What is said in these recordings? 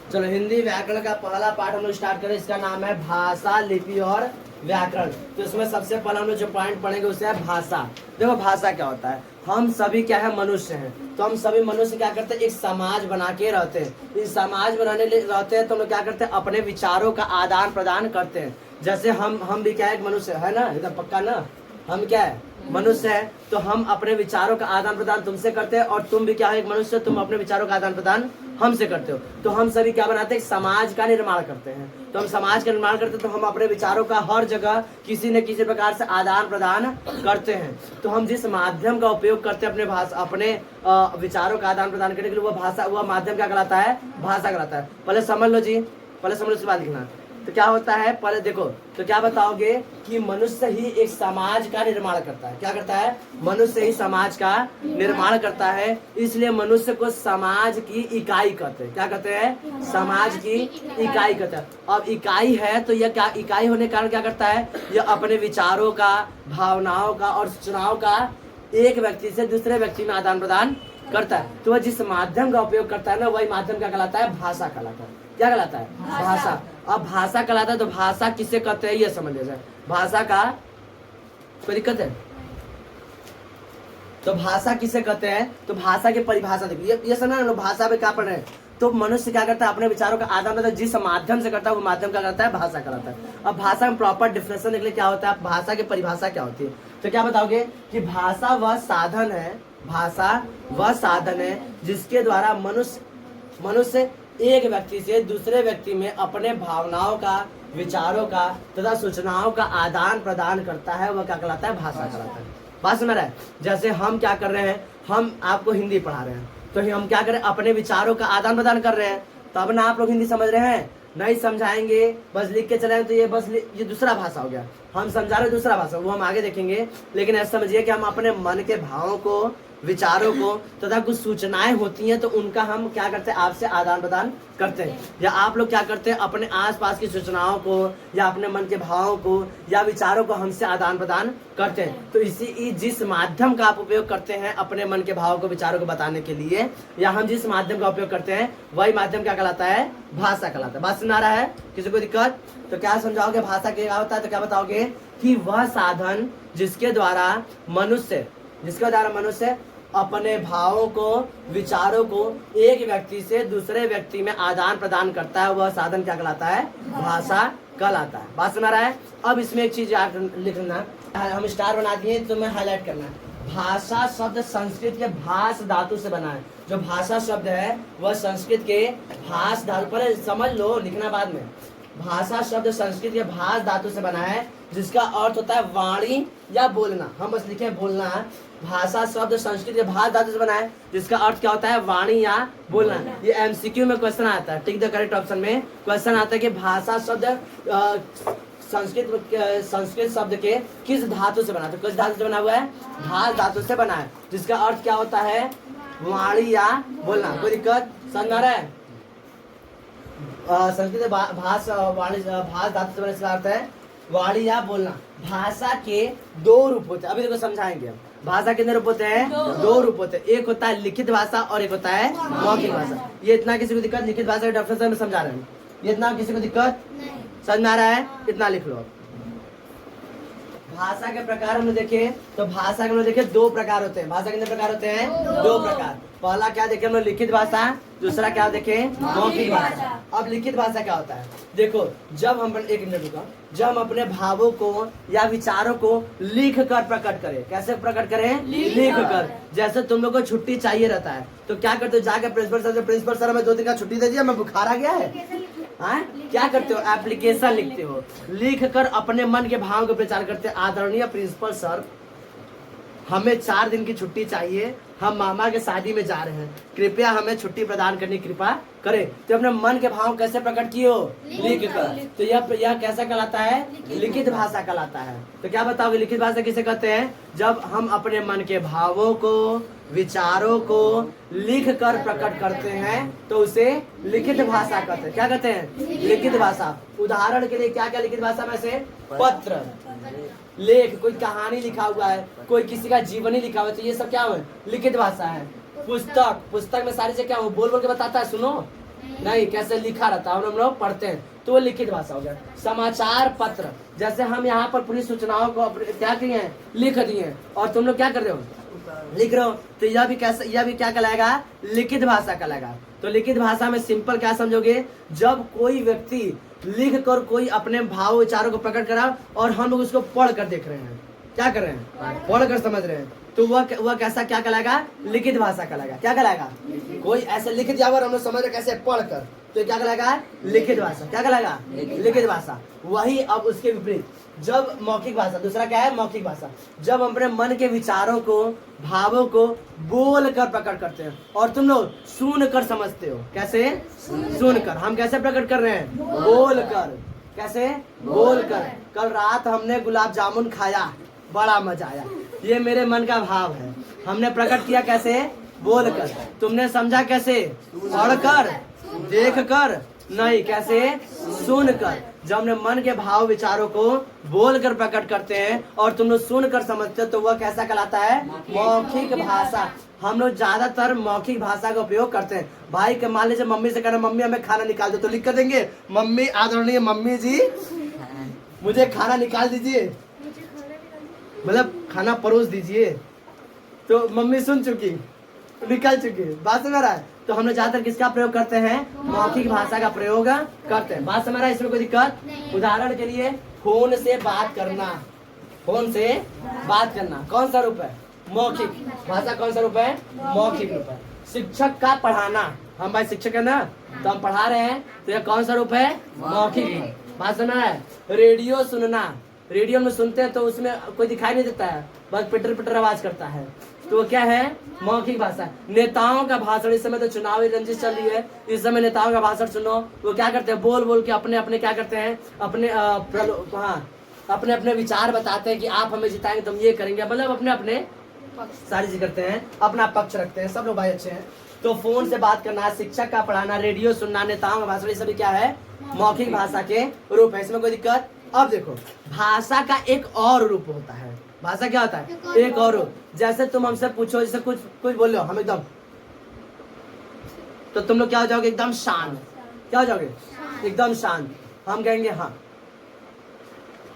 चलो हिंदी व्याकरण का पहला पाठ हम लोग स्टार्ट करें। इसका नाम है भाषा, लिपि और व्याकरण। तो इसमें सबसे पहला हम लोग जो पॉइंट पढ़ेंगे उससे है भाषा। देखो भाषा क्या होता है, हम सभी क्या है, मनुष्य हैं। तो हम सभी मनुष्य क्या करते हैं, एक समाज बना के रहते हैं। इस समाज बनाने रहते हैं तो हम लोग क्या करते हैं, अपने विचारों का आदान प्रदान करते हैं। जैसे हम भी क्या है, एक मनुष्य है ना, एकदम पक्का ना, हम क्या है, मनुष्य है। तो हम अपने विचारों का आदान प्रदान तुमसे करते हैं और तुम भी क्या है, एक मनुष्य, तुम अपने विचारों का आदान प्रदान हमसे करते हो। तो हम सभी क्या बनाते हैं, समाज का निर्माण करते हैं। तो हम समाज का निर्माण करते हैं तो हम अपने विचारों का हर जगह किसी न किसी प्रकार से आदान प्रदान करते हैं। तो हम जिस माध्यम का उपयोग करते हैं अपने विचारों का आदान प्रदान करने के लिए, वो भाषा, वह माध्यम क्या कहलाता है, भाषा कहलाता है। पहले समझ लो जी, पहले समझ लो, उसके बाद लिखना। तो क्या होता है, पहले देखो, तो क्या बताओगे कि मनुष्य ही एक समाज का निर्माण करता है। क्या करता है, मनुष्य ही समाज का निर्माण करता है। इसलिए मनुष्य को समाज की इकाई कहते हैं। क्या कहते हैं, समाज की इकाई कहते हैं। अब इकाई है तो यह क्या, इकाई होने के कारण क्या करता है, यह अपने विचारों का, भावनाओं का और सूचनाओं का एक व्यक्ति से दूसरे व्यक्ति में आदान प्रदान करता है। तो वह जिस माध्यम का उपयोग करता है ना, वही माध्यम क्या कहलाता है, भाषा कहलाता है। क्या कहलाता है, भाषा। अब भाषा कहलाता है तो भाषा किसे कहते हैं ये समझ लीजिए। भाषा का कोई दिक्कत है, तो भाषा किसे कहते हैं, तो भाषा की परिभाषा देखिए, ये समझना लोग भाषा में क्या पढ़ रहे हैं। तो मनुष्य क्या करता है, अपने विचारों का आदान प्रदान जिस माध्यम से करता है वो माध्यम क्या करता है, भाषा कहलाता है। अब भाषा में प्रॉपर डिफिनेशन निकले क्या होता है, भाषा की परिभाषा क्या होती है। तो क्या बताओगे कि भाषा वह साधन है, भाषा वह साधन है जिसके द्वारा मनुष्य एक व्यक्ति से दूसरे व्यक्ति में अपने भावनाओं का, विचारों का तथा सूचनाओं का आदान प्रदान करता है। वह क्या कहलाता है, भाषा कहलाता है। बात समझ रहा है। जैसे हम क्या कर रहे हैं, हम आपको हिंदी पढ़ा रहे हैं, तो हम क्या करें, अपने विचारों का आदान प्रदान कर रहे हैं। तब ना आप लोग हिंदी समझ रहे हैं, नहीं समझाएंगे बस लिख के चले तो ये बस ये दूसरा भाषा हो गया। हम समझा रहे दूसरा भाषा, वो हम आगे देखेंगे। लेकिन ऐसा समझिए कि हम अपने मन के भावों को, विचारों को तथा कुछ सूचनाएं होती हैं तो उनका हम क्या करते हैं, आपसे आदान प्रदान करते हैं। या आप लोग क्या करते हैं, अपने आसपास की सूचनाओं को या अपने मन के भावों को या विचारों को हमसे आदान प्रदान करते हैं। तो इसी जिस माध्यम का आप उपयोग करते हैं अपने मन के भावों को, विचारों को बताने के लिए, या हम जिस माध्यम का उपयोग करते हैं वही माध्यम क्या कहलाता है, भाषा कहलाता है। बात सुना रहा है, किसी को दिक्कत? तो क्या समझाओगे भाषा क्या होता है, तो क्या बताओगे कि वह साधन जिसके द्वारा मनुष्य अपने भावों को, विचारों को एक व्यक्ति से दूसरे व्यक्ति में आदान प्रदान करता है, वह साधन क्या कहलाता है, भाषा कहलाता है। बात सुना रहा है। अब इसमें एक चीज याद लिखना, हम स्टार बना दिए तो मैं हाईलाइट करना है। भाषा शब्द संस्कृत के भाष धातु से बना है। जो भाषा शब्द है वह संस्कृत के भाष धातु, पर समझ लो, लिखना बाद में। भाषा शब्द संस्कृत के भाष धातु से बना है जिसका अर्थ होता है वाणी या बोलना। हम बस लिखे बोलना। भाषा शब्द संस्कृत के भाष धातु से बना है जिसका अर्थ क्या होता है, वाणी या बोलना। ये एमसीक्यू में क्वेश्चन आता है, टिक द करेक्ट ऑप्शन में क्वेश्चन आता है कि भाषा शब्द संस्कृत शब्द के किस धातु से बना है। तो किस धातु से बना हुआ है, भाष धातु से बना है जिसका अर्थ क्या होता है, वाणी या बोलना। कोई दिक्कत, समझ आ रहा है? संस्कृत भाष धातु से बना, इसका अर्थ है वाणी या बोलना। भाषा के दो रूप होते हैं, अभी देखो समझाएंगे। भाषा के रूप होते हैं, दो रूप होते हैं। एक होता है लिखित भाषा और एक होता है मौखिक भाषा। ये इतना किसी को दिक्कत, लिखित भाषा के डेफिनेशन में समझा रहे हैं, ये इतना किसी को दिक्कत समझ में आ रहा है, इतना लिख लो। भाषा के प्रकार हम देखें तो भाषा के हम देखें दो प्रकार होते हैं। भाषा के कितने प्रकार होते हैं, दो प्रकार। पहला क्या देखें हम लोग, लिखित भाषा। दूसरा क्या देखें, मौखिक भाषा। अब लिखित भाषा क्या होता है, देखो जब हम, एक मिनट रुको, जब हम अपने भावों को या विचारों को लिख कर प्रकट करें। कैसे प्रकट करें, लिख कर। जैसे तुम लोग को छुट्टी चाहिए रहता है तो क्या करते हो, जाके प्रिंसिपल सर हमें 2 दिन का छुट्टी दे दिया, मैं बुखार आ गया है। क्या करते हो, एप्लीकेशन लिखते हो। लिख कर अपने मन के भाव को प्रचार करते हैं, आदरणीय प्रिंसिपल सर हमें 4 दिन की छुट्टी चाहिए, हम मामा के शादी में जा रहे हैं, कृपया हमें छुट्टी प्रदान करने की कृपा करें। तो अपने मन के भाव कैसे प्रकट किए हो, लिख कर। तो यह कैसा कहलाता है, लिखित भाषा कहलाता है। तो क्या बताओगे लिखित भाषा किसे कहते हैं, जब हम अपने मन के भावों को, विचारों को लिख कर प्रकट करते हैं तो उसे लिखित भाषा कहते हैं। क्या कहते हैं, लिखित भाषा। उदाहरण के लिए क्या क्या लिखित भाषा में से, पत्र, लेख, कोई कहानी लिखा हुआ है, कोई किसी का जीवनी लिखा हुआ है, तो ये सब क्या है, लिखित भाषा है। पुस्तक में सारी से क्या हो, बोल बोल के बताता है, सुनो नहीं, कैसे लिखा रहता है हम लोग पढ़ते हैं, तो वो लिखित भाषा हो गया। समाचार पत्र, जैसे हम यहाँ पर पुलिस सूचनाओं को क्या किए हैं, लिख दिए हैं, और तुम लोग क्या कर रहे हो, लिख रहे हो, तो यह भी कैसे, यह भी क्या कहलाएगा, लिखित भाषा कहलाएगा। तो लिखित भाषा में सिंपल क्या समझोगे, जब कोई व्यक्ति लिख कर कोई अपने भाव विचारों को प्रकट करा और हम लोग उसको पढ़ कर देख रहे हैं, क्या कर रहे हैं, पढ़ कर समझ रहे हैं, तो वह कैसा क्या कहलाएगा, लिखित भाषा कहलाएगा। क्या कहलाएगा, कोई ऐसे लिखित जावर हम लोग समझ रहे कैसे पढ़ कर, तो क्या कहलाएगा, लिखित भाषा। क्या कहलाएगा, लिखित भाषा। वही अब उसके विपरीत जब मौखिक भाषा, दूसरा क्या है, मौखिक भाषा, जब हम अपने मन के विचारों को, भावों को बोल कर प्रकट करते हैं और तुम लोग सुन कर समझते हो। कैसे, सुन कर। हम कैसे प्रकट कर रहे हैं, बोल कर। कैसे, बोल कर। कल रात हमने गुलाब जामुन खाया, बड़ा मजा आया, ये मेरे मन का भाव है, हमने प्रकट किया कैसे, बोल कर। तुमने समझा कैसे, पढ़ कर, देख कर, नहीं, कैसे, सुन कर। जब हमने मन के भाव विचारों को बोल कर प्रकट करते हैं और तुम लोग सुन कर समझते हो, तो वह कैसा कहलाता है, मौखिक भाषा। हम लोग ज्यादातर मौखिक भाषा का उपयोग करते हैं। भाई के मान लीजिए मम्मी से कहना, मम्मी हमें खाना निकाल दो, तो लिख कर देंगे, मम्मी आदरणीय मम्मी जी मुझे खाना निकाल दीजिए, मतलब खाना परोस दीजिए, तो मम्मी सुन चुकी, निकल चुकी, बात समझ रहा है। तो हम लोग ज्यादातर किसका प्रयोग करते हैं, मौखिक भाषा का प्रयोग करते हैं। बात समझ रहा है, इसमें कोई दिक्कत। उदाहरण के लिए फोन से बात करना, फोन से बात करना कौन सा रूप है, मौखिक भाषा। कौन सा रूप है, मौखिक रूप है। शिक्षक का पढ़ाना, हम भाई शिक्षक है ना, तो हम पढ़ा रहे हैं, तो यह कौन सा रूप है, मौखिक। बात सुना है। रेडियो सुनना, रेडियो में सुनते हैं तो उसमें कोई दिखाई नहीं देता है, बस पिटर पिटर आवाज करता है, तो क्या है, मौखिक भाषा। नेताओं का भाषण, इस समय तो चुनावी रंजिश चल रही है, इस समय नेताओं का भाषण सुनो, वो क्या करते हैं, बोल बोल के अपने अपने क्या करते हैं, अपने अपने अपने विचार बताते हैं कि आप हमें जिताएंगे तो हम ये करेंगे, मतलब अपने अपने सारी चीज करते हैं, अपना पक्ष रखते हैं। सब लोग भाई अच्छे हैं। तो फोन से बात करना, शिक्षक का पढ़ाना, रेडियो सुनना, नेताओं का भाषण, ये सभी क्या है, मौखिक भाषा के रूप है। इसमें कोई दिक्कत। अब देखो, भाषा का एक और रूप होता है। भाषा क्या होता है, एक और रूप। जैसे तुम हमसे पूछो, जैसे कुछ कुछ बोल लो, हम एकदम, तो तुम लोग क्या हो जाओगे, एकदम शांत। क्या हो जाओगे, एकदम शांत। हम कहेंगे हाँ,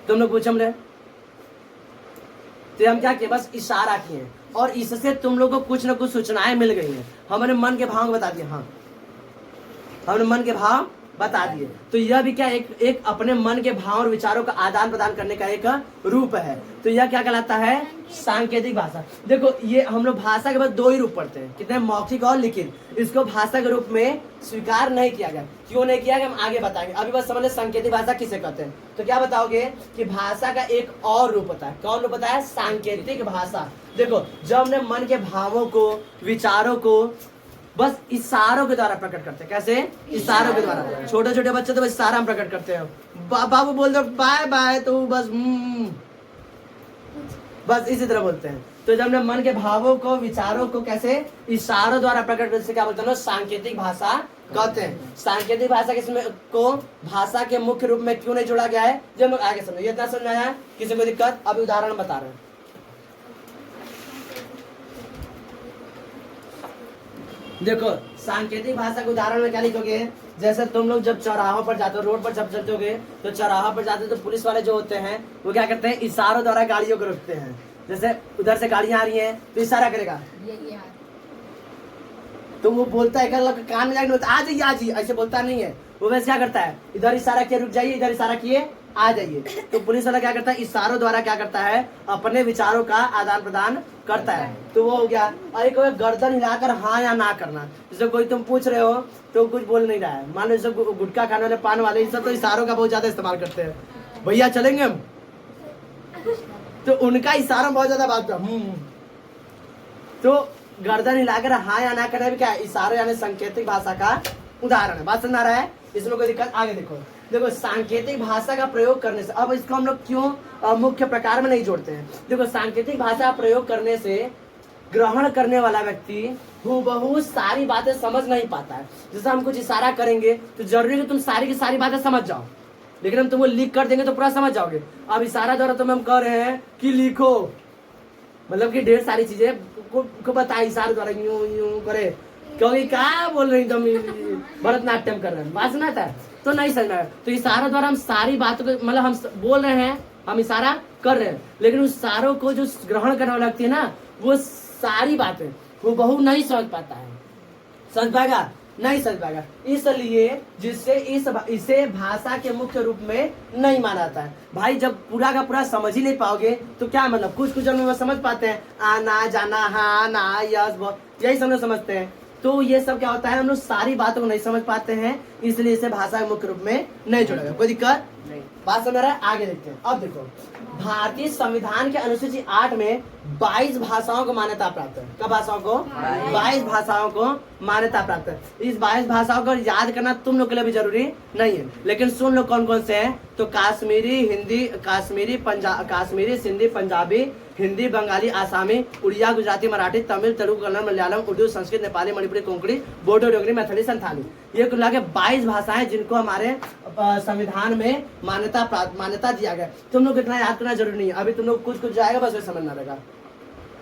तुम लोग पूछ हमने, तो हम क्या किए, बस इशारा किए, और इससे तुम लोग को कुछ ना कुछ सूचनाएं मिल गई हैं। हमने मन के भाव बता दिए, हाँ हमने मन के भाव बता दिए। तो यह भी क्या, एक अपने मन के भाव और विचारों का आदान प्रदान करने का एक रूप है। तो यह क्या कहलाता है, सांकेतिक भाषा। देखो, ये हम लोग भाषा के बाद दो ही रूप पढ़ते हैं, कितने, मौखिक और लिखित। इसको भाषा के रूप में स्वीकार नहीं किया गया। क्यों नहीं किया गया, हम आगे बताएंगे। अभी बस समझ ले सांकेतिक भाषा किसे कहते हैं। तो क्या बताओगे कि भाषा का एक और रूप होता है। कौन रूप होता है, सांकेतिक भाषा। देखो, जब हमने मन के भावों को, विचारों को बस इशारों के द्वारा प्रकट करते हैं। कैसे, इशारों के द्वारा। छोटे छोटे बच्चे तो बस इशारा हम प्रकट करते हैं। बाबू बोल दो बाय बाय, तो बस बस इसी तरह बोलते हैं। तो जब हमने मन के भावों को, विचारों को कैसे इशारों द्वारा प्रकट करते, क्या बोलते हैं, सांकेतिक भाषा कहते हैं। सांकेतिक भाषा किसमें को भाषा के मुख्य रूप में क्यों नहीं जोड़ा गया है, जब लोग आगे समझो। ये इतना समझ आया है, किसी को दिक्कत। अभी उदाहरण बता रहे हैं। देखो, सांकेतिक भाषा के उदाहरण में क्या लिखोगे, जैसे तुम लोग जब चौराहों पर जाते हो, रोड पर जब चलते होगे, तो चौराहों पर जाते हो तो पुलिस वाले जो होते हैं वो क्या करते हैं, इशारों द्वारा गाड़ियों को रोकते हैं। जैसे उधर से गाड़ियां आ रही हैं तो इशारा करेगा, तो वो बोलता है कान में जाके आ जाइए, आ जाइए, ऐसे बोलता नहीं है वो। वैसे क्या करता है, इधर इशारा किए रुक जाइए, इधर इशारा किए आ जाइए। तो पुलिस वाला क्या करता है, इशारों द्वारा क्या करता है, अपने विचारों का आदान प्रदान करता है। तो वो हो गया। और एक गर्दन हिलाकर हाँ या ना करना। जैसे कोई तुम पूछ रहे हो तो कुछ बोल नहीं रहा है, मान लो जैसे गुटखा खाने वाले, पान वाले, इन सब तो इशारों का बहुत ज्यादा इस्तेमाल करते हैं। भैया चलेंगे हम, तो उनका इशारा बहुत ज्यादा बात का तो गर्दन हिलाकर हाँ या ना करना भी क्या है, इशारे यानी सांकेतिक भाषा का उदाहरण है। बात समझ आ रहा है, इसमें कोई दिक्कत। आगे देखो, देखो सांकेतिक भाषा का प्रयोग करने से, अब इसको हम लोग क्यों मुख्य प्रकार में नहीं जोड़ते हैं। देखो, सांकेतिक भाषा प्रयोग करने से ग्रहण करने वाला व्यक्ति हूबहू सारी बातें समझ नहीं पाता है। जैसे हम कुछ इशारा करेंगे तो जरूरी है कि तुम सारी की सारी बातें समझ जाओ, लेकिन हम तुमको लिख कर देंगे तो पूरा समझ जाओगे। अब इशारा द्वारा तो हम कह रहे हैं कि लिखो, मतलब कि ढेर सारी चीजें को बताए इशारे द्वारा, यूं यूं करे, क्योंकि क्या बोल रही तुम भरतनाट्यम कर रहे हैं, बात सुना था तो नहीं समझ में आया। तो इशारा द्वारा हम सारी बातों को मतलब हम बोल रहे हैं, हम इशारा कर रहे हैं, लेकिन उस इशारों को जो ग्रहण करने वाला लगती है ना, वो सारी बातें वो बहु नहीं समझ पाता है। समझ पाएगा? नहीं समझ पाएगा। इसलिए जिससे इसे भाषा के मुख्य रूप में नहीं माना जाता है। भाई जब पूरा का पूरा समझ ही नहीं पाओगे तो क्या मतलब, कुछ कुछ हम समझ पाते हैं, आना जाना, हाँ ना यस यही सब लोग समझते हैं। तो ये सब क्या होता है, हम लोग सारी बातों को नहीं समझ पाते हैं, इसलिए इसे भाषा के मुख्य रूप में नहीं जोड़ा गया। कोई दिक्कत नहीं, बात समझ रहा है? आगे देखते हैं। अब देखो, भारतीय संविधान के अनुसूची 8 में 22 भाषाओं को मान्यता प्राप्त है। कब भाषाओं को? 22 भाषाओं को मान्यता प्राप्त है। इस 22 भाषाओं को याद करना तुम लोग के लिए भी जरूरी नहीं है, लेकिन सुन लो कौन कौन से हैं। तो काश्मीरी हिंदी, काश्मीरी सिंधी, पंजाबी, हिंदी, बंगाली, आसामी, उड़िया, गुजराती, मराठी, तमिल, तेलुगु, कन्नड़, मलयालम, उर्दू, संस्कृत, नेपाली, मणिपुरी, कोंकणी, बोडो, डोगरी, मैथिली, संथाली, ये कुल मिला के 22 भाषाएं जिनको हमारे संविधान में मान्यता दिया गया। तुम लोग इतना याद करना जरूरी नहीं है। अभी तुम लोग कुछ कुछ जाएगा, बस समझना रहेगा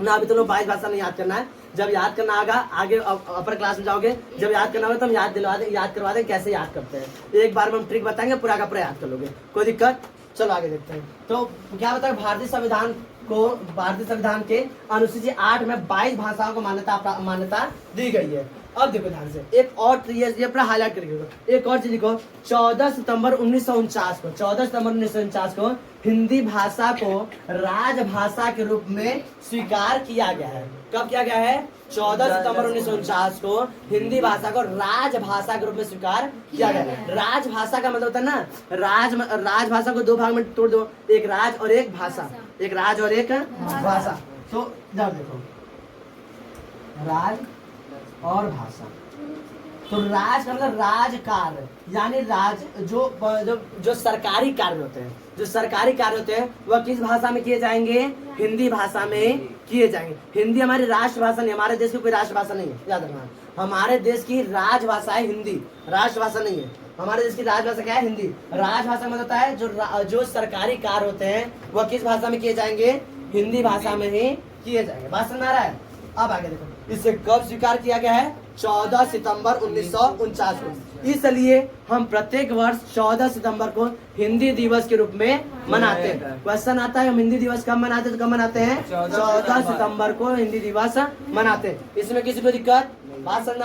ना। अभी तुम लोग 22 भाषा नहीं याद करना है। जब याद करना होगा आगे अपर क्लास में जाओगे, जब याद करना होगा तो हम याद करवा दें कैसे याद करते हैं। एक बार में हम ट्रिक बताएंगे, पूरा का पूरा याद कर लोगे, कोई दिक्कत? चलो आगे देखते हैं। तो क्या बताया, भारतीय संविधान के अनुसूची 8 में 22 भाषाओं को मान्यता दी गई है। अब देखो ध्यान से, एक और ये पूरा हाईलाइट करके एक और चीज लिखो। 14 सितंबर 1949 को हिंदी भाषा को राजभाषा के रूप में स्वीकार किया गया है। कब किया गया है? 14 सितंबर 1949 को हिंदी भाषा को राजभाषा के रूप में स्वीकार किया गया है। राजभाषा का मतलब होता है ना, राजभाषा को 2 भाग में तोड़ दो, एक राज और एक भाषा, एक राज और एक भाषा। तो जब देखो, राज और भाषा, तो राज का मतलब राज कार्य, यानी राज जो सरकारी कार्य होते हैं, वह किस भाषा में किए जाएंगे? हिंदी भाषा में किए जाएंगे। हिंदी हमारी राष्ट्रभाषा नहीं, हमारे देश की कोई राष्ट्रभाषा नहीं है, याद रखना। हमारे देश की राजभाषा है हिंदी, राष्ट्रभाषा नहीं है। हमारे देश की राजभाषा क्या है? हिंदी। राजभाषा में होता है जो सरकारी कार्य होते हैं वह किस भाषा में किए जाएंगे? हिंदी भाषा में ही किए जाएंगे। बात समझ आ रहा है? अब आगे देखो, इसे कब स्वीकार किया गया है? 14 सितंबर 1949 को। इसलिए हम प्रत्येक वर्ष 14 सितंबर को हिंदी दिवस के रूप में मनाते हैं। क्वेश्चन आता है, हम हिंदी दिवस कब मनाते हैं? तो कब मनाते हैं? 14 सितंबर को हिंदी दिवस मनाते हैं। इसमें किसी को दिक्कत? बात समझ